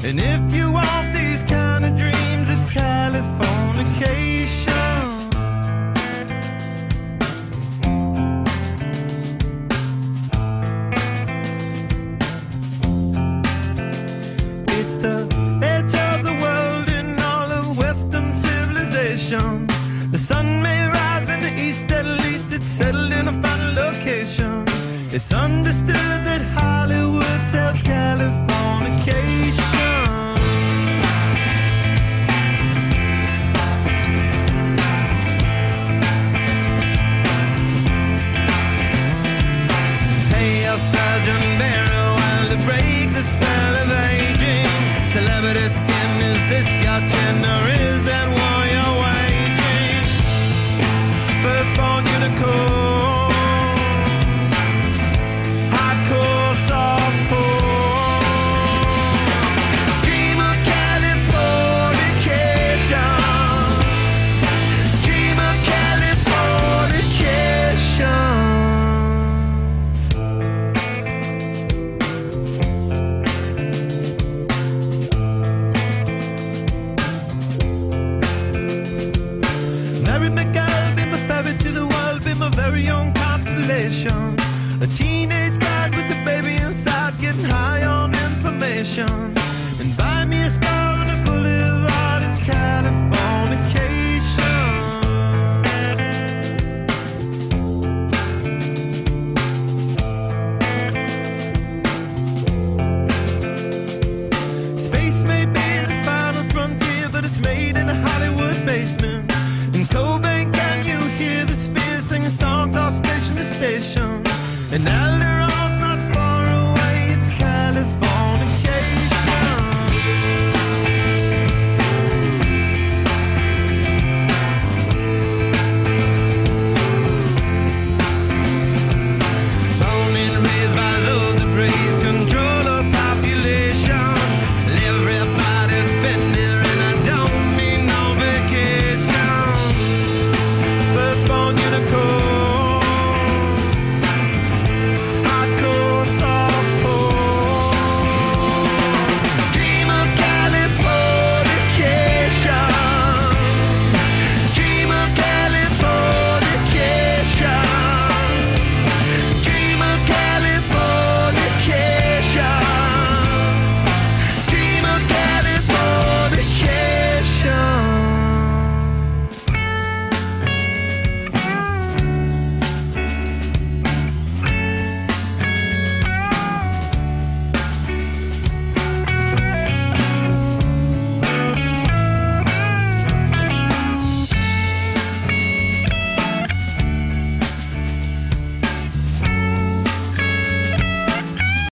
And if you want these kind of dreams, it's Californication. It's the edge of the world in all of Western civilization. The sun may rise in the east, at least it's settled in a final location. It's understood that Hollywood sells Californication. Hey, Sergeant Barry, while to break the spell of aging, celebrity skin, is this your chin or is that war you're waging? Firstborn unicorn, hardcore softcore. Dream of Californication. Dream of Californication. Married the girl, be my ferry to the world, be my very own constellation. A teenage bride with a baby inside, getting high on information. And buy me a star on a boulevard, it's Californication. Space may be the final frontier, but it's made in a Hollywood basement. In Cobain, can you hear the spheres singing songs off station to station? And now